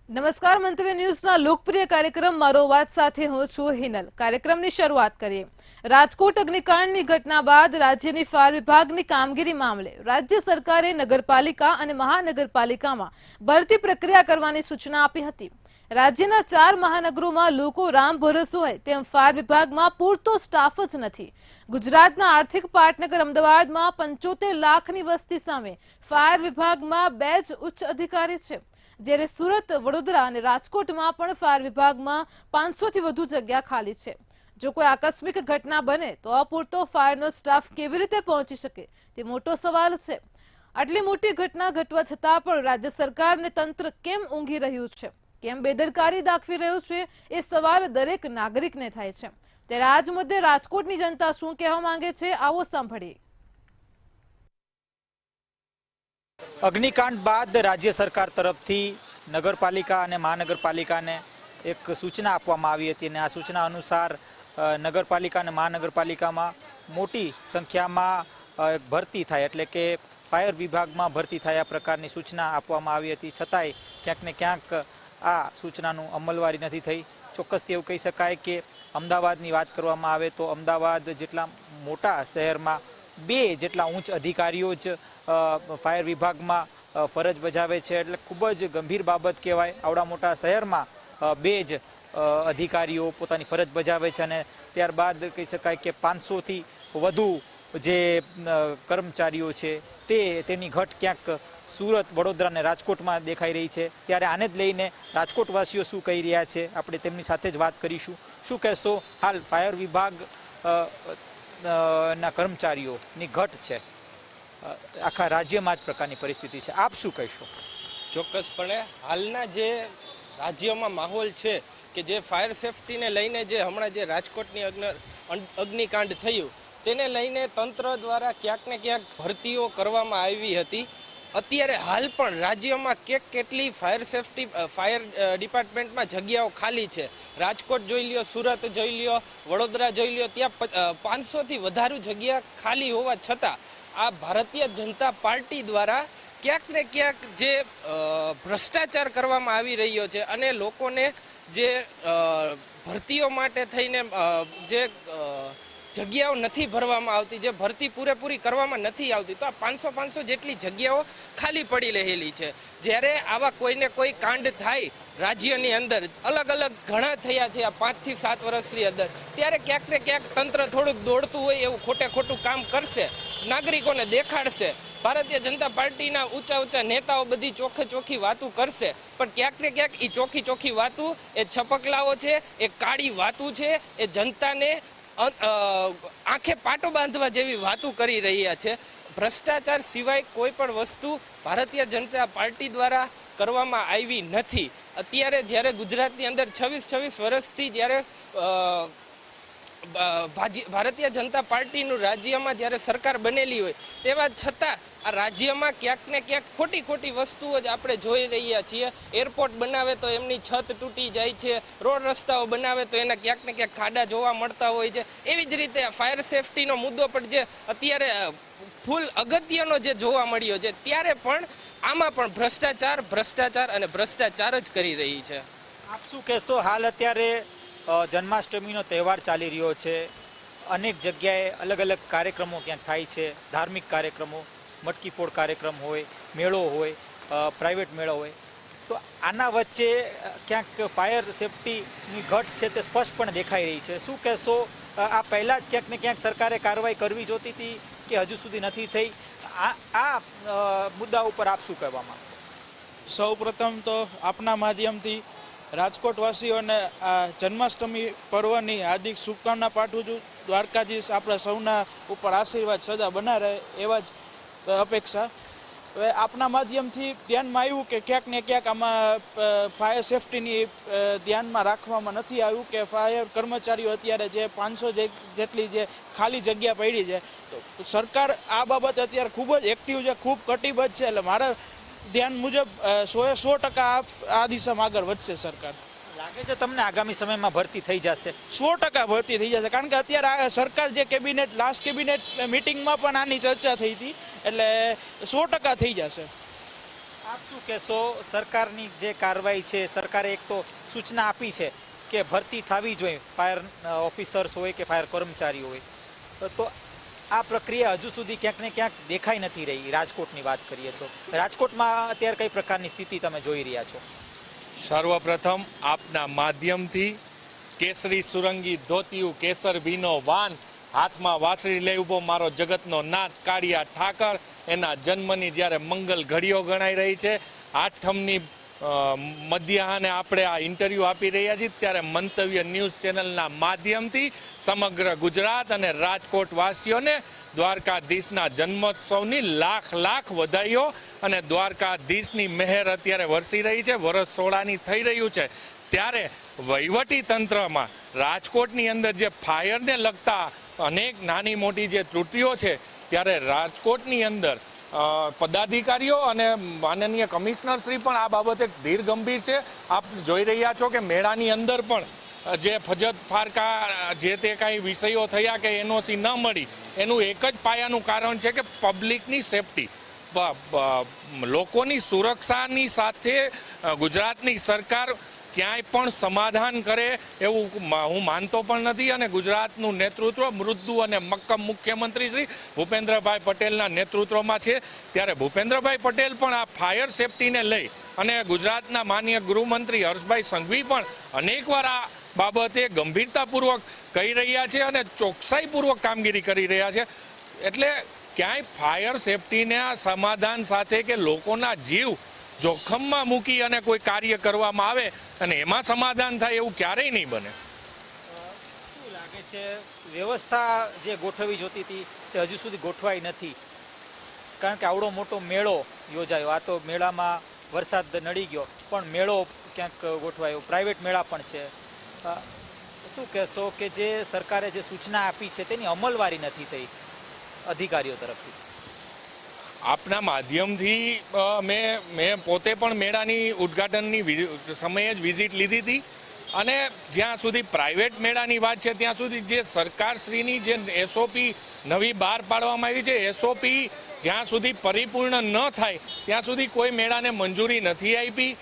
નમસ્કાર મંતવ્ય ન્યૂઝના લોકપ્રિય કાર્યક્રમ મારો વાત સાથે હું છું હિનલ। કાર્યક્રમની શરૂઆત કરીએ। રાજકોટ અગ્નિકાંડની ઘટના બાદ રાજ્યની ફાયર વિભાગની કામગીરી મામલે રાજ્ય સરકારે નગરપાલિકા અને મહાનગરપાલિકામાં ભરતી પ્રક્રિયા કરવાની સૂચના આપી હતી। રાજ્યના 4 મહાનગરોમાં લોકો રામ ભરોસે હોય તેમ ફાયર વિભાગમાં પૂરતો સ્ટાફ જ નથી। ગુજરાતના આર્થિક પાટનગર અમદાવાદમાં 75 લાખની વસ્તી સામે ફાયર વિભાગમાં 2 જ ઉચ્ચ અધિકારી છે, જ્યારે સુરત, વડોદરા અને રાજકોટમાં પણ ફાયર વિભાગમાં 500 થી વધુ જગ્યા ખાલી છે। જો કોઈ આકસ્મિક ઘટના બને તો અપૂરતો ફાયરનો સ્ટાફ કેવી રીતે પહોંચી શકે તે મોટો સવાલ છે। આટલી મોટી ઘટના ઘટવા છતાં પણ રાજ્ય સરકારને તંત્ર કેમ ઊંઘી રહ્યું છે, કેમ બેદરકારી દાખવી રહ્યું છે, એ સવાલ દરેક નાગરિકને થાય છે। ત્યારે આજ મુદ્દે રાજકોટની જનતા શું કહેવા માંગે છે, આવો સાંભળીએ। અગ્નિકાંડ બાદ રાજ્ય સરકાર તરફથી નગરપાલિકા અને મહાનગરપાલિકાને એક સૂચના આપવામાં આવી હતી અને આ સૂચના અનુસાર નગરપાલિકા અને મહાનગરપાલિકામાં મોટી સંખ્યામાં ભરતી થાય, એટલે કે ફાયર વિભાગમાં ભરતી થાય આ પ્રકારની સૂચના આપવામાં આવી હતી। છતાંય ક્યાંક ને ક્યાંક આ સૂચનાનું અમલવારી નથી થઈ। ચોક્કસથી એવું કહી શકાય કે અમદાવાદની વાત કરવામાં આવે તો અમદાવાદ જેટલા મોટા શહેરમાં 2 જેટલા ઉચ્ચ અધિકારીઓ જ ફાયર વિભાગમાં ફરજ બજાવે છે, એટલે ખૂબ જ ગંભીર બાબત કહેવાય। આવડા મોટા શહેરમાં 2 જ અધિકારીઓ પોતાની ફરજ બજાવે છે અને ત્યારબાદ કહી શકાય કે 500થી વધુ જે કર્મચારીઓ છે તેની ઘટ ક્યાંક સુરત, વડોદરા અને રાજકોટમાં દેખાઈ રહી છે। ત્યારે આને જ લઈને રાજકોટવાસીઓ શું કહી રહ્યા છે આપણે તેમની સાથે જ વાત કરીશું। શું કહેશો, હાલ ફાયર વિભાગ ના કર્મચારીઓની ઘટ છે, આખા રાજ્યમાં જ પ્રકારની પરિસ્થિતિ છે, આપ શું કહેશો? ચોક્કસપણે હાલના જે રાજ્યમાં માહોલ છે કે જે ફાયર સેફટીને લઈને જે હમણાં જે રાજકોટની અગ્નિકાંડ થયું તેને લઈને તંત્ર દ્વારા ક્યાંક ને ક્યાંક ભરતીઓ કરવામાં આવી હતી। અત્યારે હાલ પણ રાજ્યમાં કેટલી ફાયર ડિપાર્ટમેન્ટમાં જગ્યાઓ ખાલી છે। રાજકોટ જોઈ લ્યો, સુરત જોઈ લ્યો, વડોદરા જોઈ લ્યો, ત્યાં 500થી વધારે જગ્યા ખાલી હોવા છતાં આ ભારતીય જનતા પાર્ટી દ્વારા ક્યાંક ને ક્યાંક જે ભ્રષ્ટાચાર કરવામાં આવી રહ્યો છે અને લોકોને જે ભરતીઓ માટે થઈને જે જગ્યાઓ નથી ભરવામાં આવતી, જે ભરતી પૂરેપૂરી કરવામાં નથી આવતી, તો આ 500 જેટલી જગ્યાઓ ખાલી પડી રહેલી છે। જ્યારે આવા કોઈને કોઈ કાંડ થાય રાજ્યની અંદર, અલગ અલગ ઘણા થયા છે આ 5 થી 7 વર્ષની અંદર, ત્યારે ક્યાંક ને ક્યાંક તંત્ર થોડુંક દોડતું હોય એવું ખોટું કામ કરશે, નાગરિકોને દેખાડશે। ભારતીય જનતા પાર્ટીના ઊંચા નેતાઓ બધી ચોખ્ખી વાતો કરશે, પણ ક્યાંક ને ક્યાંક એ ચોખ્ખી વાતો એ છપકલાઓ છે, એ કાળી વાતો છે, એ જનતાને આંખે પાટો બાંધવા જેવી વાતો કરી રહ્યા છે। ભ્રષ્ટાચાર સિવાય કોઈ પણ વસ્તુ ભારતીય જનતા પાર્ટી દ્વારા કરવામાં આવી નથી। અત્યારે જ્યારે ગુજરાતની અંદર 26 વર્ષથી જ્યારે ભારતીય જનતા પાર્ટીનું રાજ્યમાં જ્યારે સરકાર બનેલી હોય તેવા છતાં આ રાજ્યમાં ક્યાંક ને ક્યાંક ખોટી વસ્તુઓ જ આપણે જોઈ રહ્યા છીએ। એરપોર્ટ બનાવે તો એમની છત તૂટી જાય છે, રોડ રસ્તાઓ બનાવે તો એના ક્યાંક ને ક્યાંક ખાડા જોવા મળતા હોય છે। એવી જ રીતે ફાયર સેફટીનો મુદ્દો પણ જે અત્યારે ફૂલ અગત્યનો જે જોવા મળ્યો છે, ત્યારે પણ આમાં પણ ભ્રષ્ટાચાર જ કરી રહી છે। આપ શું કહેશો? હાલ અત્યારે જન્માષ્ટમીનો તહેવાર ચાલી રહ્યો છે, અનેક જગ્યાએ અલગ અલગ કાર્યક્રમો ક્યાંક થાય છે, ધાર્મિક કાર્યક્રમો, મટકી ફોડ કાર્યક્રમ હોય, મેળો હોય, પ્રાઇવેટ મેળો હોય, તો આના વચ્ચે ક્યાંક ફાયર સેફટીની ઘટ છે તે સ્પષ્ટપણે દેખાઈ રહી છે। શું કહેશો, આ પહેલાં જ ક્યાંક ને ક્યાંક સરકારે કાર્યવાહી કરવી જોતી હતી કે હજુ સુધી નથી થઈ? આ મુદ્દા ઉપર આપ શું કહેવા માંગો? સૌ પ્રથમ તો આપના માધ્યમથી રાજકોટવાસીઓને આ જન્માષ્ટમી પર્વની હાર્દિક શુભકામના પાઠવું છું। દ્વારકાધીશ આપણા સૌના ઉપર આશીર્વાદ સદા બના રહે એવા જ અપેક્ષા। હવે આપના માધ્યમથી ધ્યાનમાં આવ્યું કે ક્યાંક ને ક્યાંક આમાં ફાયર સેફટીની ધ્યાનમાં રાખવામાં નથી આવ્યું કે ફાયર કર્મચારીઓ અત્યારે જે 500 જેટલી જે ખાલી જગ્યા પડી છે, તો સરકાર આ બાબતે અત્યારે ખૂબ જ એક્ટિવ છે, ખૂબ કટિબદ્ધ છે। એટલે મારા ધ્યાન મુજબ 100% આ દિશામાં આગળ વધશે સરકાર। લાગે છે તમને આગામી સમયમાં ભરતી થઈ જશે? 100% ભરતી થઈ જશે, કારણ કે અત્યારે સરકાર જે લાસ્ટ કેબિનેટ મિટિંગમાં પણ આની ચર્ચા થઈ હતી, એટલે 100% થઈ જશે। આપ શું કહેશો, સરકારની જે કાર્યવાહી છે, સરકારે એક તો સૂચના આપી છે કે ભરતી થવી જોઈએ, ફાયર ઓફિસર્સ હોય કે ફાયર કર્મચારીઓ હોય, તો આ પ્રક્રિયા હજુ સુધી ક્યાંક ને ક્યાંક દેખાઈ નથી રહી. રાજકોટની વાત કરીએ તો રાજકોટમાં અત્યારે કઈ પ્રકારની સ્થિતિ તમે જોઈ રહ્યા છો? સર્વપ્રથમ આપના માધ્યમથી કેસરી સુરંગી ધોતિયું કેસર ભીનો વાન હાથમાં વાંસળી લઈ ઊભો મારો જગતનો નાથ કાળિયા ઠાકર, એના જન્મની જ્યારે મંગલ ઘડીઓ ગણાઈ રહી છે, આઠમની મધ્યાહને આપણે આ ઇન્ટરવ્યૂ આપી રહ્યા છીએ, ત્યારે મંતવ્ય ન્યૂઝ ચેનલના માધ્યમથી સમગ્ર ગુજરાત અને રાજકોટ વાસીઓને દ્વારકાધીશના જન્મોત્સવની લાખ લાખ વધાઈઓ અને દ્વારકાધીશની મહેર અત્યારે વરસી રહી છે, વરસ સોળાની થઈ રહ્યું છે. ત્યારે વહીવટી તંત્રમાં રાજકોટની અંદર જે ફાયરને લગતા અનેક નાની મોટી જે ત્રુટિઓ છે, ત્યારે રાજકોટની અંદર પદાધિકારીઓ અને માનનીય કમિશનર શ્રી પણ આ બાબતે ધીર ગંભીર છે. આપ જોઈ રહ્યા છો કે મેળાની અંદર પણ જે ફજત ફારકા જે તે કાંઈ વિષયો થયા કે એનઓસી ન મળી, એનું એક જ પાયાનું કારણ છે કે પબ્લિકની સેફટી, લોકોની સુરક્ષાની સાથે ગુજરાતની સરકાર ક્યાંય પણ સમાધાન કરે એવું હું માનતો પણ નથી. અને ગુજરાતનું નેતૃત્વ મૃદુ અને મક્કમ મુખ્યમંત્રી શ્રી ભૂપેન્દ્રભાઈ પટેલના નેતૃત્વમાં છે. ત્યારે ભૂપેન્દ્રભાઈ પટેલ પણ આ ફાયર સેફટીને લઈ અને ગુજરાતના માનનીય ગૃહમંત્રી હર્ષભાઈ સંઘવી પણ અનેકવાર આ બાબતે ગંભીરતાપૂર્વક કહી રહ્યા છે અને ચોકસાઈપૂર્વક કામગીરી કરી રહ્યા છે. એટલે ક્યાંય ફાયર સેફટીના સમાધાન સાથે કે લોકોના જીવ જોખમમાં મૂકી અને કોઈ કાર્ય કરવામાં આવે અને એમાં સમાધાન થાય એવું ક્યારેય નહીં બને. શું લાગે છે, વ્યવસ્થા જે ગોઠવવી જોતી હતી તે હજુ સુધી ગોઠવાઈ નથી? કારણ કે આવડો મોટો મેળો યોજાયો, આ તો મેળામાં વરસાદ નડી ગયો, પણ મેળો ક્યાંક ગોઠવાયો, પ્રાઇવેટ મેળા પણ છે. શું કહેશો કે જે સરકારે જે સૂચના આપી છે તેની અમલવારી નથી થઈ અધિકારીઓ તરફથી? આપના માધ્યમથી મેં પોતે પણ મેળાની ઉદ્ઘાટનની સમયે જ વિઝિટ લીધી હતી અને જ્યાં સુધી પ્રાઇવેટ મેળાની વાત છે ત્યાં સુધી જે સરકારશ્રીની જે એસઓપી નવી બહાર પાડવામાં આવી છે, એસઓપી જ્યાં સુધી પરિપૂર્ણ ન થાય ત્યાં સુધી કોઈ મેળાને મંજૂરી નથી આપી.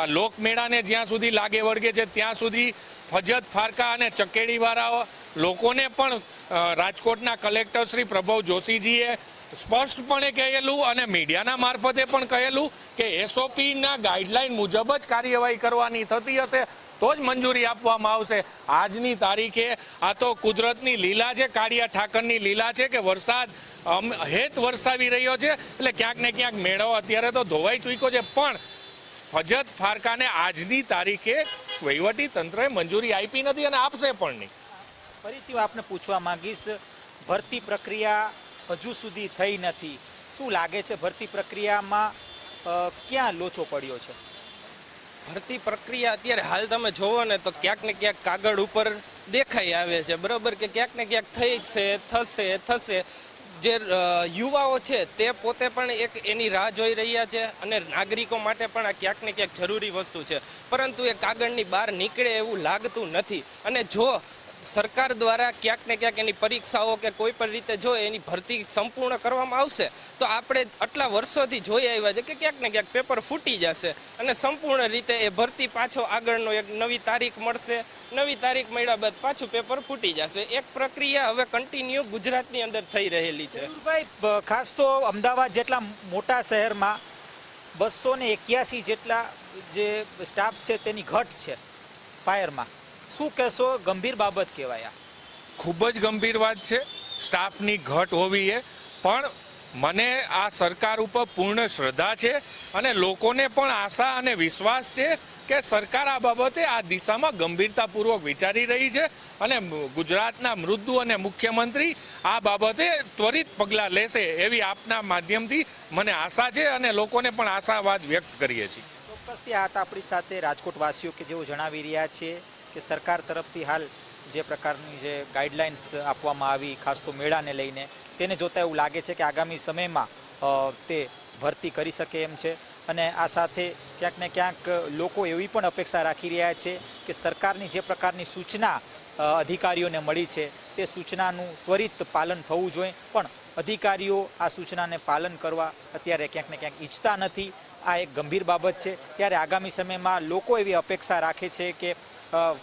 લોકમેળાને જ્યાં સુધી લાગે વળગે છે ત્યાં સુધી ફજત ફારકા અને ચકેડીવાળા લોકોને પણ રાજકોટના કલેક્ટર શ્રી પ્રભવ જોશીજીએ સ્પષ્ટપણે કહેલું અને મીડિયાના મારફતે પણ કહેલું કે એસઓપીના ગાઈડલાઈન મુજબ જ કાર્યવાહી કરવાની થતી હશે તો જ મંજૂરી આપવામાં આવશે. આજની તારીખે આ તો કુદરતની લીલા છે, કાળિયા ઠાકરની લીલા છે કે વરસાદ હેત વરસાવી રહ્યો છે, એટલે ક્યાંક ને ક્યાંક મેળો અત્યારે તો ધોવાઈ ચૂક્યો છે. પણ ફજત ફારકાને આજની તારીખે વહીવટી તંત્રએ મંજૂરી આપી નથી અને આપશે પણ નહીં. ફરીથી હું આપને પૂછવા માંગીશ, ભરતી પ્રક્રિયા હજુ સુધી થઈ નથી. શું લાગે છે, ભરતી પ્રક્રિયામાં ક્યાં લોચો પડ્યો છે? ભરતી પ્રક્રિયા અત્યારે હાલ તમે જોવો ને તો ક્યાંક ને ક્યાંક કાગળ ઉપર દેખાઈ આવે છે, બરાબર, કે ક્યાંક ને ક્યાંક થઈ છે, થશે. જે યુવાઓ છે તે પોતે પણ એક એની રાહ જોઈ રહ્યા છે અને નાગરિકો માટે પણ આ ક્યાંક ને ક્યાંક જરૂરી વસ્તુ છે, પરંતુ એ કાગળની બહાર નીકળે એવું લાગતું નથી. અને જો સરકાર દ્વારા ક્યાંક ને ક્યાંક એની પરીક્ષાઓ કે કોઈ પણ રીતે જો એની ભરતી સંપૂર્ણ કરવામાં આવશે તો આપણે આટલા વર્ષોથી જોઈ આવ્યા છે કે ક્યાંક ને ક્યાંક પેપર ફૂટી જશે અને સંપૂર્ણ રીતે એ ભરતી પાછો આગળનો એક નવી તારીખ મળશે, નવી તારીખ મળ્યા બાદ પાછું પેપર ફૂટી જશે. એક પ્રક્રિયા હવે કન્ટિન્યુ ગુજરાતની અંદર થઈ રહેલી છે. ખાસ તો અમદાવાદ જેટલા મોટા શહેરમાં 281 જેટલા જે સ્ટાફ છે તેની ઘટ છે ફાયરમાં. શું કહેશો, ગંભીર બાબત કહેવાય? ખૂબ જ ગંભીર વાત છે સ્ટાફની ઘટ હોવી એ, પણ મને આ સરકાર ઉપર પૂર્ણ શ્રદ્ધા છે અને લોકોને પણ આશા અને વિશ્વાસ છે કે સરકાર આ બાબતે આ દિશામાં ગંભીરતાપૂર્વક વિચારી રહી છે અને ગુજરાતના મૃદુ અને મુખ્યમંત્રી આ બાબતે ત્વરિત પગલાં લેશે એવી આપના માધ્યમથી મને આશા છે અને લોકોને પણ આશાવાદ વ્યક્ત કરીએ છીએ. ચોક્કસથી આ હતા આપણી સાથે રાજકોટવાસીઓ કે જેઓ જણાવી રહ્યા છે કે સરકાર તરફથી હાલ જે પ્રકારની જે ગાઈડલાઇન્સ આપવામાં આવી ખાસ તો મેળાને લઈને, તેને જોતા એવું લાગે છે કે આગામી સમયમાં તે ભરતી કરી શકે એમ છે. અને આ સાથે ક્યાંક ને ક્યાંક લોકો એવી પણ અપેક્ષા રાખી રહ્યા છે કે સરકારની જે પ્રકારની સૂચના અધિકારીઓને મળી છે તે સૂચનાનું ત્વરિત પાલન થવું જોઈએ. પણ અધિકારીઓ આ સૂચનાને પાલન કરવા અત્યારે ક્યાંક ને ક્યાંક ઈચ્છતા નથી. આ એક ગંભીર બાબત છે. ત્યારે આગામી સમયમાં લોકો એવી અપેક્ષા રાખે છે કે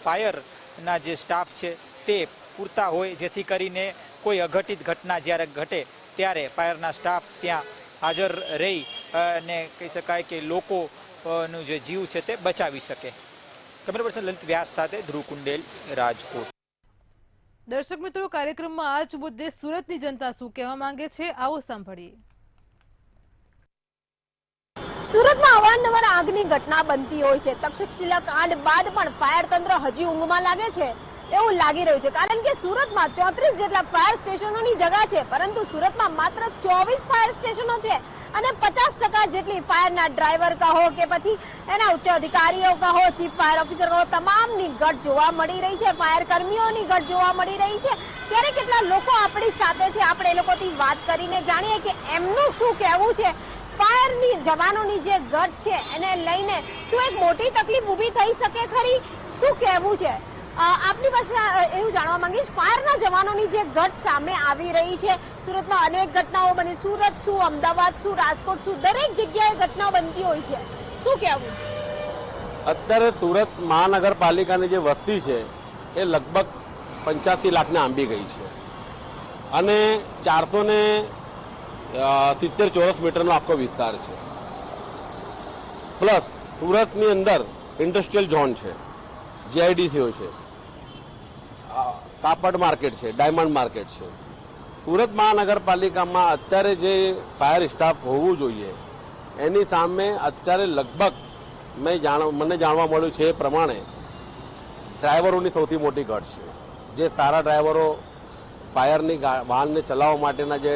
ફાયરના જે સ્ટાફ છે તે પૂરતા હોય, જેથી કરીને કોઈ અઘટિત ઘટના જ્યારે ઘટે ત્યારે ફાયરના સ્ટાફ ત્યાં હાજર રહી અને કહી શકાય કે લોકોનું જે જીવ છે તે બચાવી શકે. કેમેરા પર્સન લલિત વ્યાસ સાથે ધ્રુવ કુંડેલ, રાજકોટ. દર્શક મિત્રો, કાર્યક્રમમાં આ જ મુદ્દે સુરતની જનતા શું કહેવા માંગે છે, આવો સાંભળીએ. સુરતમાં અવારનવાર આગની ઘટના બનતી હોય છે. તક્ષશિલા કાંડ બાદ પણ ફાયર તંત્ર હજી ઊંઘમાં લાગે છે એવું લાગી રહ્યું છે, કારણ કે સુરતમાં 34 જેટલા ફાયર સ્ટેશનોની જગ્યા છે, પરંતુ સુરતમાં માત્ર 24 ફાયર સ્ટેશનો છે અને 50% જેટલી ફાયરના ડ્રાઈવર કહો કે પછી એના ઉચ્ચ અધિકારીઓ કહો, ચીફ ફાયર ઓફિસર કહો, તમામની ઘટ જોવા મળી રહી છે. ફાયર કર્મીઓની ઘટ જોવા મળી રહી છે. ત્યારે કેટલા લોકો આપણી સાથે છે, આપણે એ લોકોથી વાત કરીને જાણીએ કે એમનું શું કહેવું છે. ફાયરની જવાનોની જે ઘટ છે એને લઈને શું એક મોટી તકલીફ ઊભી થઈ શકે ખરી, શું કહેવું છે? આપની પાસે એવું જાણવા માંગીશ, ફાયરના જવાનોની જે ઘટ સામે આવી રહી છે, સુરતમાં અનેક ઘટનાઓ બની, સુરત શું, અમદાવાદ શું, રાજકોટ શું, દરેક જગ્યાએ ઘટના બનતી હોય છે, શું કહેવું? અત્યારે સુરત મહાનગરપાલિકાની જે વસ્તી છે એ લગભગ 85 લાખને આંબી ગઈ છે અને 470 ચોરસ મીટરનો આખો વિસ્તાર છે. પ્લસ સુરતની અંદર ઇન્ડસ્ટ્રીયલ ઝોન છે, જીઆઈડીસીઓ છે, કાપડ માર્કેટ છે, ડાયમંડ માર્કેટ છે. સુરત મહાનગરપાલિકામાં અત્યારે જે ફાયર સ્ટાફ હોવું જોઈએ એની સામે અત્યારે લગભગ મને જાણવા મળ્યું છે એ પ્રમાણે ડ્રાઈવરોની સૌથી મોટી ઘટ છે. જે સારા ડ્રાઈવરો, ફાયરની વાહનને ચલાવવા માટેના જે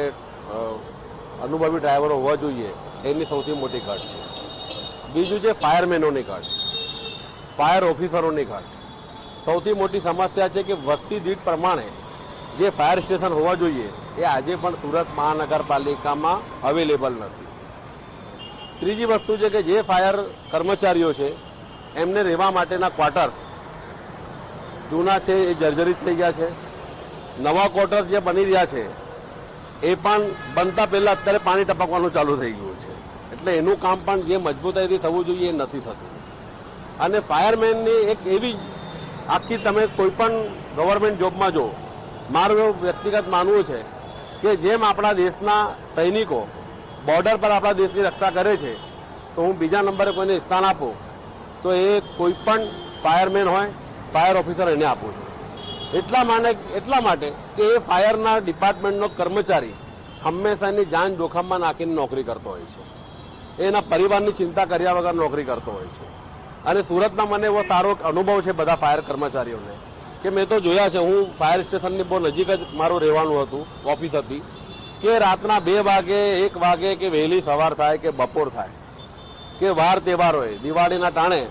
અનુભવી ડ્રાઈવરો હોવા જોઈએ એની સૌથી મોટી ઘટ છે. બીજું છે ફાયરમેનોની ઘટ, ફાયર ઓફિસરોની ઘટ. સૌથી મોટી સમસ્યા છે કે વસ્તી દીઠ પ્રમાણે જે ફાયર સ્ટેશન હોવા જોઈએ એ આજે પણ સુરત મહાનગરપાલિકામાં અવેલેબલ નથી. ત્રીજી વસ્તુ છે કે જે ફાયર કર્મચારીઓ છે એમને રહેવા માટેના ક્વાર્ટર્સ જૂના છે એ જર્જરિત થઈ ગયા છે. નવા ક્વાર્ટર્સ જે બની રહ્યા છે એ પણ બનતા પહેલાં અત્યારે પાણી ટપકવાનું ચાલુ થઈ ગયું છે. એટલે એનું કામ પણ જે મજબૂતાઈથી થવું જોઈએ એ નથી થતું. અને ફાયરમેનની એક એવી આખી તમે કોઈ પણ ગવર્મેન્ટ જોબમાં જો, મારું વ્યક્તિગત માનવું છે કે જેમ આપણા દેશના સૈનિકો બોર્ડર પર આપણા દેશની રક્ષા કરે છે તો હું બીજા નંબરે કોઈને સ્થાન આપું તો એ કોઈ પણ ફાયરમેન હોય, ફાયર ઓફિસર એને આપું છું. એટલા માટે કે એ ફાયરના ડિપાર્ટમેન્ટનો કર્મચારી હંમેશા એની જાન જોખમમાં નાખીને નોકરી કરતો હોય છે. એના પરિવારની ચિંતા કર્યા વગર નોકરી કરતો હોય છે. અને સુરતમાં મને એવો સારો અનુભવ છે બધા ફાયર કર્મચારીઓને કે મેં તો જોયા છે. હું ફાયર સ્ટેશનની બહુ નજીક જ મારું રહેવાનું હતું, ઓફિસ હતી, કે રાતના 2 વાગે 1 વાગે કે વહેલી સવાર થાય કે બપોર થાય કે વાર તહેવાર હોય, દિવાળીના ટાણે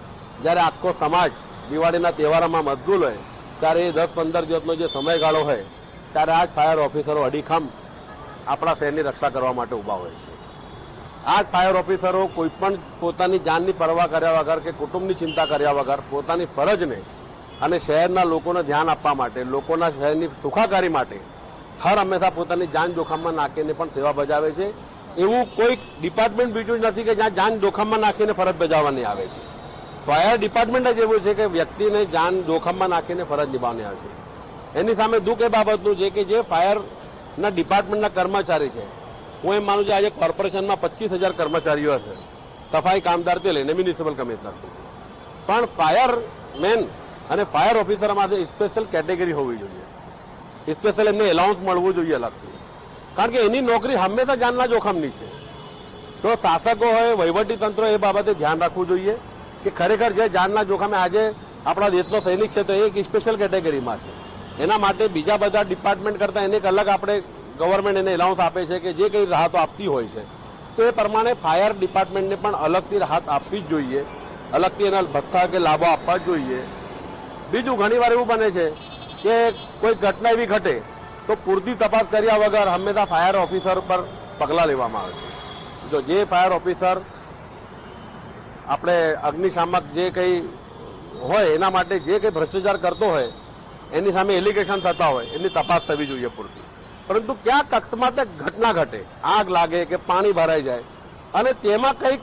જ્યારે આખો સમાજ દિવાળીના તહેવારોમાં મશગુલ હોય ત્યારે એ 10-15 દિવસનો જે સમયગાળો હોય ત્યારે આ જ ફાયર ઓફિસરો અડીખમ આપણા શહેરની રક્ષા કરવા માટે ઊભા હોય છે. આ જ ફાયર ઓફિસરો કોઈ પણ પોતાની જાનની પરવા કર્યા વગર કે કુટુંબની ચિંતા કર્યા વગર પોતાની ફરજને અને શહેરના લોકોને ધ્યાન આપવા માટે, લોકોના શહેરની સુખાકારી માટે હર હંમેશા પોતાની જાન જોખમમાં નાખીને પણ સેવા બજાવે છે. એવું કોઈ ડિપાર્ટમેન્ટ બીજું જ નથી કે જ્યાં જાન જોખમમાં નાખીને ફરજ બજાવવાની આવે છે. ફાયર ડિપાર્ટમેન્ટ જ એવું છે કે વ્યક્તિને જાન જોખમમાં નાખીને ફરજ નિભાવવાની આવે છે. એની સામે દુઃખ એ બાબતનું છે કે જે ફાયરના ડિપાર્ટમેન્ટના કર્મચારી છે, હું એમ માનું છું આજે કોર્પોરેશનમાં 25,000 કર્મચારીઓ હશે, સફાઈ કામદારથી લઈને મ્યુનિસિપલ કમિશનર સુધી. પણ ફાયરમેન અને ફાયર ઓફિસરમાં સ્પેશિયલ કેટેગરી હોવી જોઈએ, સ્પેશિયલ એમને એલાઉન્સ મળવું જોઈએ અલગથી, કારણ કે એની નોકરી હંમેશા જાનના જોખમની છે. તો શાસકો હોય, વહીવટી તંત્રો એ બાબતે ધ્યાન રાખવું જોઈએ કે ખરેખર જે જાનના જોખમે આજે આપણા દેશનો સૈનિક છે તો એ એક સ્પેશિયલ કેટેગરીમાં છે. એના માટે બીજા બધા ડિપાર્ટમેન્ટ કરતાં એને એક અલગ આપણે ગવર્મેન્ટ એને એલાઉન્સ આપે છે કે જે કંઈ રાહતો આપતી હોય છે તો એ પ્રમાણે ફાયર ડિપાર્ટમેન્ટને પણ અલગથી રાહત આપવી જ જોઈએ, અલગથી એના ભથ્થા કે લાભો આપવા જ જોઈએ. બીજું ઘણીવાર એવું બને છે કે કોઈ ઘટના એવી ઘટે તો પૂરતી તપાસ કર્યા વગર હંમેશા ફાયર ઓફિસર પર પગલાં લેવામાં આવે છે. જો જે ફાયર ઓફિસર આપણે અગ્નિશામક જે કંઈ હોય એના માટે જે કંઈ ભ્રષ્ટાચાર કરતો હોય એની સામે એલિગેશન થતા હોય એની તપાસ થવી જોઈએ પૂરતી. પરંતુ ક્યાંક અકસ્માતે ઘટના ઘટે, આગ લાગે કે પાણી ભરાઈ જાય અને તેમાં કંઈક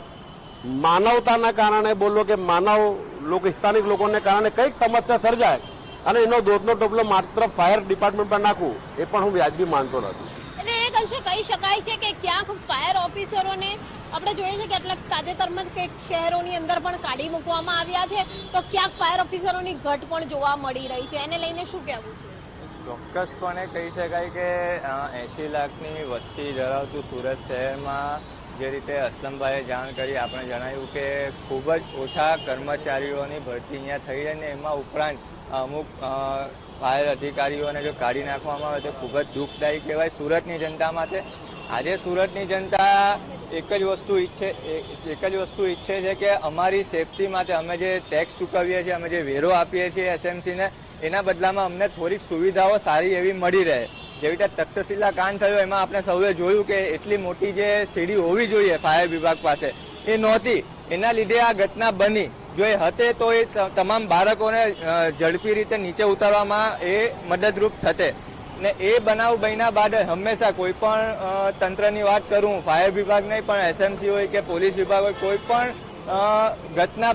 માનવતાના કારણે બોલો કે સ્થાનિક લોકોને કારણે કંઈક સમસ્યા સર્જાય અને એનો દોષનો ટોપલો માત્ર ફાયર ડિપાર્ટમેન્ટ પર નાખવું એ પણ હું વ્યાજબી માનતો નથી. એટલે એક અંશે કહી શકાય છે કે ક્યાંક ફાયર ઓફિસરોને આપણે જોઈએ છે કેટલાક તાજેતરમાં જ કંઈક શહેરોની અંદર પણ કાઢી મૂકવામાં આવ્યા છે, તો ક્યાંક ફાયર ઓફિસરોની ઘટ પણ જોવા મળી રહી છે. એને લઈને શું કહેવું છે? ચોક્કસપણે કહી શકાય કે 80 લાખની વસ્તી ધરાવતું સુરત શહેરમાં જે રીતે અસલમભાઈએ જાણ કરી, આપણે જણાવ્યું કે ખૂબ જ ઓછા કર્મચારીઓની ભરતી અહીંયા થઈ જાય ને એમાં ઉપરાંત અમુક ફાયર અધિકારીઓને જો કાઢી નાખવામાં આવે તો ખૂબ જ દુઃખદાયી કહેવાય સુરતની જનતા માટે. આજે સુરતની જનતા એક જ વસ્તુ ઈચ્છે છે કે અમારી સેફટી માટે અમે જે ટેક્સ ચૂકવીએ છીએ, અમે જે વેરો આપીએ છીએ એસએમસીને, એના બદલામાં અમને થોડીક સુવિધાઓ સારી એવી મળી રહે. જેવી રીતે તક્ષશિલા કાંડ થયો એમાં આપણે સૌએ જોયું કે એટલી મોટી જે સીડી હોવી જોઈએ ફાયર વિભાગ પાસે એ નહોતી, એના લીધે આ ઘટના બની. જો એ હતે તો એ તમામ બાળકોને ઝડપી રીતે નીચે ઉતારવામાં એ મદદરૂપ થતે ને એ બનાવ બન્યા બાદ હંમેશા કોઈ પણ તંત્રની વાત કરું, ફાયર વિભાગ નહીં પણ એસએમસી હોય કે પોલીસ વિભાગ હોય, કોઈ પણ ઘટના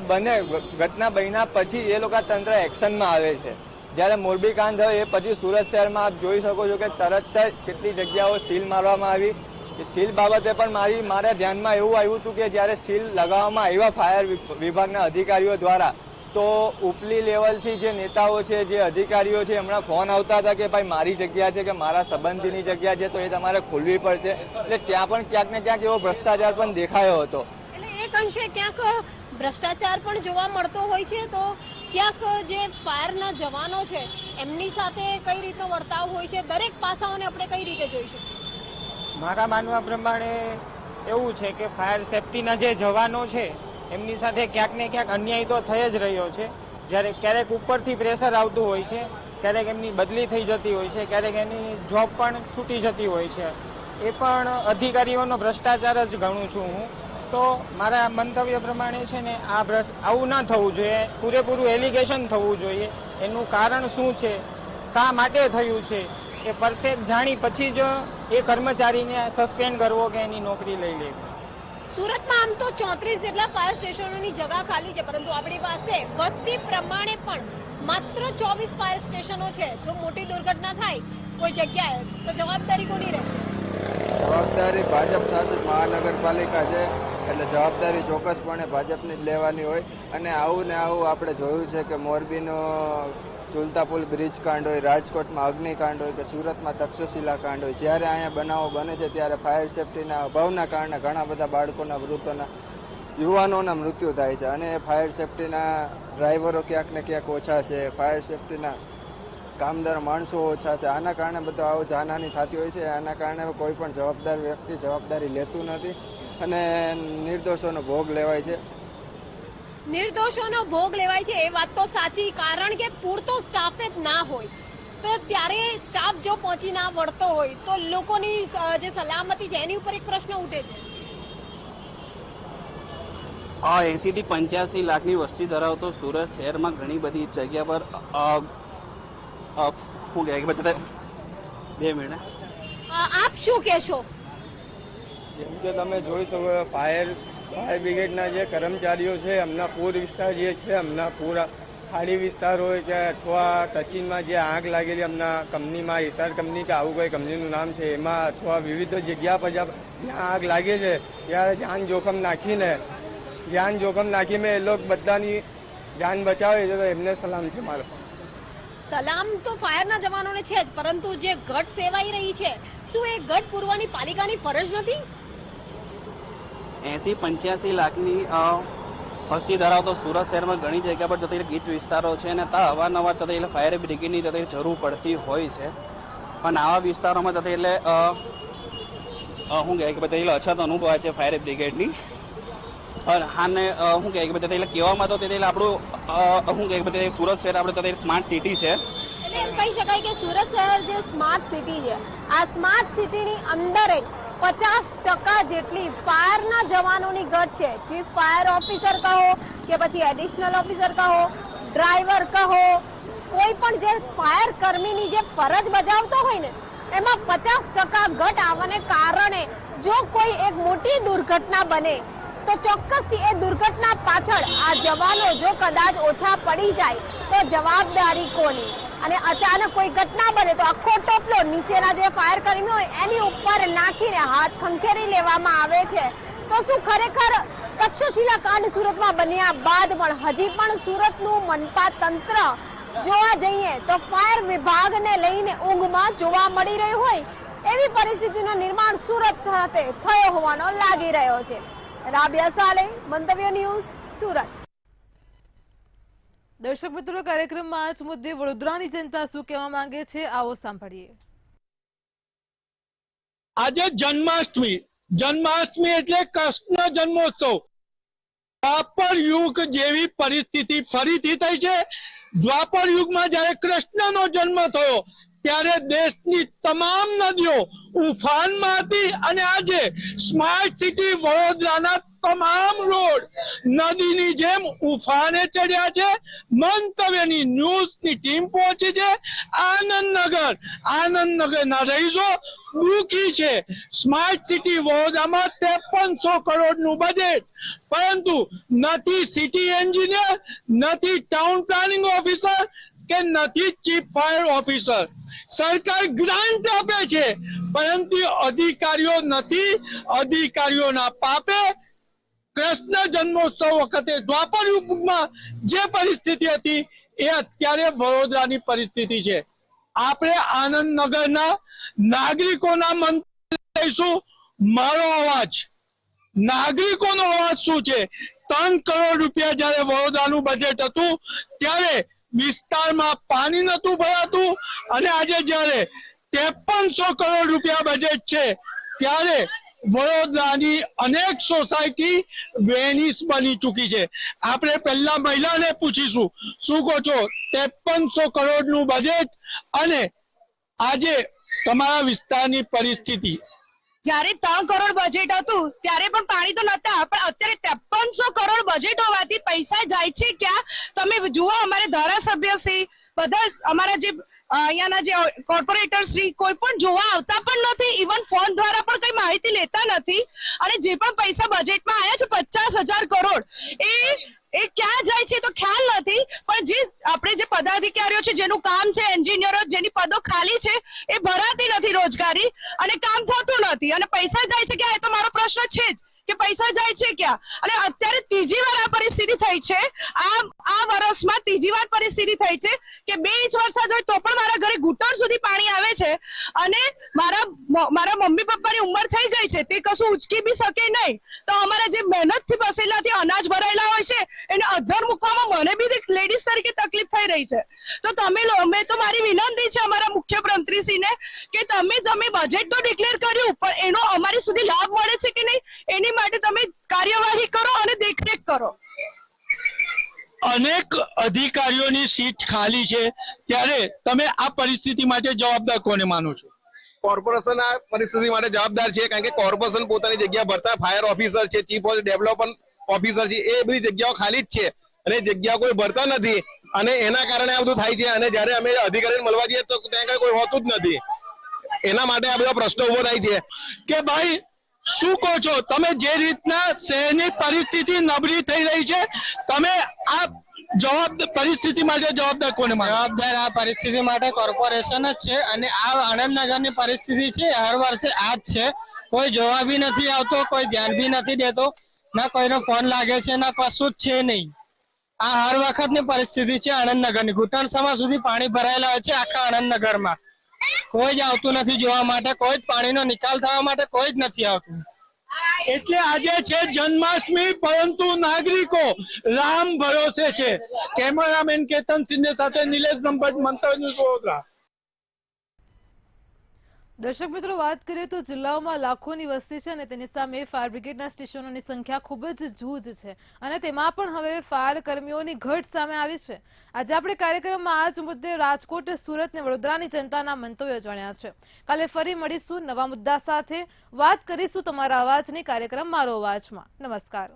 બન્યા પછી એ લોકો તંત્ર એક્શનમાં આવે છે. જ્યારે મોરબી કાંડ થયો એ પછી સુરત શહેરમાં આપ જોઈ શકો છો કે તરત જ કેટલી જગ્યાઓ સીલ મારવામાં આવી. એ સીલ બાબતે પણ મારા ધ્યાનમાં એવું આવ્યું હતું કે જ્યારે સીલ લગાવવામાં આવ્યા ફાયર વિભાગના અધિકારીઓ દ્વારા, તો ઉપલી લેવલથી જે નેતાઓ છે, જે અધિકારીઓ છે, એમના ફોન આવતા હતા કે ભાઈ મારી જગ્યા છે કે મારા સંબંધીની જગ્યા છે તો એ તમારે ખોલવી પડશે. એટલે ત્યાં પણ ક્યાંક ને ક્યાંક એવો ભ્રષ્ટાચાર પણ દેખાયો હતો. એટલે એક અંશે ક્યાંક ભ્રષ્ટાચાર પણ જોવા મળતો હોય છે, તો ક્યાંક જે ફાયરના જવાનો છે એમની સાથે કઈ રીતનો વર્તાવ હોય છે, દરેક પાસાઓને આપણે કઈ રીતે જોઈ શકીએ? મારા માનવા પ્રમાણે એવું છે કે ફાયર સેફટીના જે જવાનો છે એમની સાથે ક્યાંક ને ક્યાંક અન્યાય તો થઈ જ રહ્યો છે. જ્યારે ક્યારેક ઉપરથી પ્રેશર આવતું હોય છે, ક્યારેક એમની બદલી થઈ જતી હોય છે, ક્યારેક એની જોબ પણ છૂટી જતી હોય છે. એ પણ અધિકારીઓનો ભ્રષ્ટાચાર જ ગણું છું હું. તો મારા મંતવ્ય પ્રમાણે છે ને આવું ના થવું જોઈએ, પૂરેપૂરું એલિગેશન થવું જોઈએ. એનું કારણ શું છે, શા માટે થયું છે એ પરફેક્ટ જાણી પછી જ એ કર્મચારીને સસ્પેન્ડ કરવો કે એની નોકરી લઈ લેવી. સુરતમાં આમ તો 34 જેટલા ફાયર સ્ટેશનોની જગા ખાલી છે, પરંતુ આપણી પાસે વસ્તી પ્રમાણે પણ માત્ર 24 ફાયર સ્ટેશનો છે. જો મોટી દુર્ઘટના થાય કોઈ જગ્યાએ તો જવાબદારી કોની રહેશે? જવાબદારી ભાજપ શાસિત મહાનગરપાલિકા છે, એટલે જવાબદારી ચોક્કસપણે ભાજપની જ લેવાની હોય. અને આવું ને આવું આપણે જોયું છે કે મોરબીનો ઝુલતા પુલ બ્રિજ કાંડ હોય, રાજકોટમાં અગ્નિકાંડ હોય કે સુરતમાં તક્ષશિલા કાંડ હોય, જ્યારે અહીંયા બનાવો બને છે ત્યારે ફાયર સેફટીના અભાવના કારણે ઘણા બધા બાળકોના, વૃદ્ધોના, યુવાનોના મૃત્યુ થાય છે. અને ફાયર સેફટીના ડ્રાઈવરો ક્યાંક ને ક્યાંક ઓછા છે, ફાયર સેફટીના કામદાર માણસો ઓછા છે. આના કારણે બધું આવું જાનહાની થતી હોય છે. આના કારણે કોઈ પણ જવાબદાર વ્યક્તિ જવાબદારી લેતું નથી અને નિર્દોષોનો ભોગ લેવાય છે. નિર્દોષોનો ભોગ લેવાય છે એ વાત તો સાચી, કારણ કે પૂરતો સ્ટાફ જ ના હોય તો ત્યારે સ્ટાફ જો પહોંચી ના વળતો હોય તો લોકોની જે સલામતી છે એની ઉપર એક પ્રશ્ન ઉઠે છે. 80 થી 85 લાખની વસ્તી ધરાવતો સુરત શહેરમાં ઘણી બધી જગ્યા પર શું કહે 2 મિનિટ આપ શું કહેશો? જેમ કે તમે જોઈ શકો ફાયર બ્રિગેડના જે કર્મચારીઓ છે એમના પૂર વિસ્તાર જે છે, એમના પૂરા ખાડી વિસ્તાર હોય કે અથવા સચિનમાં જે આગ લાગેલી એમના કંપનીમાં, હિસાર કંપની કે આવું કોઈ કંપનીનું નામ છે એમાં, અથવા વિવિધ જગ્યા પર જ્યાં આગ લાગે છે ત્યારે જાન જોખમ નાખીને એ લોકો બધાની જાન બચાવે છે, તો એમને સલામ છે મારો. સલામ તો ફાયરના જવાનોને છે જ, પરંતુ જે ઘટ સેવાઈ રહી છે શું એ ઘટ પૂરવાની પાલિકાની ફરજ નથી? 80-85 લાખની વસ્તી ધરાવતો સુરત શહેરમાં ઘણી જગ્યા પર જતી ગીચ વિસ્તારો છે અને ત્યાં અવારનવાર થતી ફાયર બ્રિગેડની થતી જરૂર પડતી હોય છે. પણ આવા વિસ્તારોમાં થતી શું કહે કે બધા અછત અનુભવાય છે ફાયર બ્રિગેડની. અને શું કહે કે બધા કહેવામાં તો તે આપણું શું કહે બધા સુરત શહેર આપણે સ્માર્ટ સિટી છે. એટલે એમ કહી શકાય કે સુરત શહેર જે સ્માર્ટ સિટી છે, આ સ્માર્ટ સિટીની અંદર 50% જેટલી ફાયરના જવાનોની ઘટ છે. ચીફ ફાયર ઓફિસર કહો કે પછી એડિશનલ ઓફિસર કહો, ડ્રાઈવર કહો, કોઈ પણ જે ફાયર કર્મીની જે ફરજ બજાવતો હોય ને, એમાં 50% ઘટ આવવાને કારણે જો કોઈ એક મોટી દુર્ઘટના બને તો ચોક્કસથી એ દુર્ઘટના પાછળ આ જવાનો જો કદાચ ઓછા પડી જાય તો જવાબદારી કોની? અને અચાનક કોઈ ઘટના બને તો આખો ટોપલો નીચેના જે ફાયર કર્મીઓ હોય એની ઉપર નાખીને હાથ ખંખેરી લેવામાં આવે છે. તો શું ખરેખર તક્ષશિલા કાંડ સુરતમાં બન્યા બાદ પણ હજી પણ સુરતનું મનપા તંત્ર જોવા જઈએ તો ફાયર વિભાગને લઈને ઊંઘમાં જોવા મળી રહ્યું હોય એવી પરિસ્થિતિનું નિર્માણ સુરત ખાતે થયો હોવાનો લાગી રહ્યો છે. રાબિયા સાલે, મંતવ્ય ન્યૂઝ, સુરત. દર્શક મિત્રો, કાર્યક્રમમાં આજ મુદ્દે વડોદરાની જનતા શું કહેવા માંગે છે, આવો સાંભળીએ. આજે જન્માષ્ટમી એટલે કૃષ્ણ જન્મોત્સવ. દ્વાપર યુગ જેવી પરિસ્થિતિ ફરીથી થઈ છે. દ્વાપર યુગમાં જ્યારે કૃષ્ણનો જન્મ થયો ત્યારે દેશની તમામ નદીઓ ઉફાનમાં હતી અને આજે સ્માર્ટ સિટી વડોદરાના તમામ રોડ નદીની જેમ ઉફાને ચડ્યા છે. મંતવ્યની ન્યૂઝની ટીમ પહોંચી છે આનંદનગરના રહીશો દુઃખી છે. સ્માર્ટ સિટી વડોદરામાં 5300 કરોડનું બજેટ, પરંતુ નથી સિટી એન્જિનિયર, નથી ટાઉન પ્લાનિંગ ઓફિસર કે નથી ચીફ ફાયર ઓફિસર. સરકાર ગ્રાન્ટ આપે છે પરંતુ અધિકારીઓ નથી. અધિકારીઓના પાપે કૃષ્ણ જન્મોત્સવ વખતે દ્વાપર યુગમાં જે પરિસ્થિતિ હતી એ અત્યારે વડોદરાની પરિસ્થિતિ છે. આપણે આનંદનગરના નાગરિકોના મન લઈશું. મારો અવાજ, નાગરિકોનો અવાજ શું છે? 3 કરોડ રૂપિયા જયારે વડોદરાનું બજેટ હતું ત્યારે વિસ્તારમાં પાણી નતું ભરાતું અને આજે જયારે 5300 કરોડ રૂપિયા બજેટ છે ત્યારે વડોદરાની અનેક સોસાયટી વેનિસ બની ચૂકી છે. આપણે પહેલા મહિલાને પૂછીશું, શું કહો છો? 5300 કરોડનું બજેટ અને આજે તમારા વિસ્તારની પરિસ્થિતિ. જ્યારે 3 કરોડ બજેટ હતું ત્યારે પણ પાણી તો નતા, પણ અત્યારે 5300 કરોડ બજેટ હોવાથી પૈસા જાય છે ક્યાં? તમે જુઓ, અમારે ધારાસભ્ય શ્રી બધા અમારા જે અહીંયાના જે કોર્પોરેટર શ્રી કોઈ પણ જોવા આવતા પણ નથી. ઇવન ફોન દ્વારા પણ કઈ માહિતી લેતા નથી. અને જે પણ પૈસા બજેટમાં આવ્યા છે 50,000 કરોડ એ ક્યાં જાય છે તો ખ્યાલ નથી. પણ જે આપણે જે પદાધિકારીઓ છે જેનું કામ છે, એન્જિનિયરો જેની પદો ખાલી છે એ ભરાતી નથી રોજગારી અને કામ થતું નથી અને પૈસા જાય છે ક્યાં? એ તો મારો પ્રશ્ન છે જ કે પૈસા જાય છે ક્યાં? અને અત્યારે ત્રીજી વાર આ પરિસ્થિતિ થઈ છે. આ વર્ષમાં ત્રીજી વાર પરિસ્થિતિ થઈ છે કે 2 ઇંચ વરસાદ હોય તો પણ મારા ઘરે ઘૂંટણ સુધી પાણી આવે છે અને મારા મમ્મી પપ્પાની ઉંમર થઈ ગઈ છે, તે કશું ઉચકી બી શકે નહીં. તો અમારા જે મહેનતથી બસેલાથી અનાજ ભરાયેલા હોય છે એને અધર મૂકવામાં મને બી લેડીઝ તરીકે તકલીફ થઈ રહી છે. તો મેં તો મારી વિનંતી છે અમારા મુખ્યમંત્રીશ્રીને કે તમે બજેટ તો ડિક્લેર કર્યું પણ એનો અમારી સુધી લાભ મળે છે કે નહીં એની માટે તમે કાર્યવાહી કરો અને દેખરેખ કરો. અનેક અધિકારીઓની સીટ ખાલી છે ત્યારે તમે આ પરિસ્થિતિ માટે જવાબદાર કોને માનો છો? કોર્પોરેશન આ પરિસ્થિતિ માટે જવાબદાર છે, કારણ કે કોર્પોરેશન પોતાની જગ્યા ભરતા ફાયર ઓફિસર છે, ચીફ ડેવલપમેન્ટ ઓફિસર છે, એ બધી જગ્યાઓ ખાલી જ છે અને જગ્યા કોઈ ભરતા નથી અને એના કારણે આ બધું થાય છે. અને જયારે અમે અધિકારીને મળવા જઈએ તો ત્યાં કોઈ હોતું જ નથી. એના માટે આ બધા પ્રશ્નો ઉભો થાય છે. કે ભાઈ શું કહો છો તમે? જે રીતના શહેરની પરિસ્થિતિ નબળી થઈ રહી છે, તમે આ પરિસ્થિતિ માટે જવાબદાર કોને માનો? જવાબદાર આ પરિસ્થિતિ માટે કોર્પોરેશન જ છે અને આ આનંદનગરની પરિસ્થિતિ છે હર વર્ષે આ જ છે. કોઈ જોવા બી નથી આવતો, કોઈ ધ્યાન બી નથી દેતો, ના કોઈનો ફોન લાગે છે, ના કશું જ છે નહીં. આ હર વખતની પરિસ્થિતિ છે આનંદનગરની. ઘૂંટણસમા સુધી પાણી ભરાયેલા હોય છે આખા આનંદનગરમાં. કોઈ જ આવતું નથી જોવા માટે, કોઈ જ પાણીનો નિકાલ થવા માટે કોઈ જ નથી આવતું. એટલે આજે છે જન્માષ્ટમી, પરંતુ નાગરિકો રામ ભરોસે છે. કેમેરામેન કેતન સિંહ સાથે નિલેશ બ્રહ્મભટ્ટ, મંતવ્ય ન્યૂઝ, વડોદરા. દર્શક મિત્રો, વાત કરીએ તો જિલ્લાઓમાં લાખોની વસ્તી છે અને તેની સામે ફાયર બ્રિગેડના સ્ટેશનોની સંખ્યા ખૂબ જ જૂજ છે અને તેમાં પણ હવે ફાયર કર્મીઓની ઘટ સામે આવી છે. આજે આપણે કાર્યક્રમમાં આ જ મુદ્દે રાજકોટ, સુરત અને વડોદરાની જનતાના મંતવ્યો જાણ્યા છે. કાલે ફરી મળીશું નવા મુદ્દા સાથે. વાત કરીશું તમારા અવાજની કાર્યક્રમ મારો અવાજમાં. નમસ્કાર.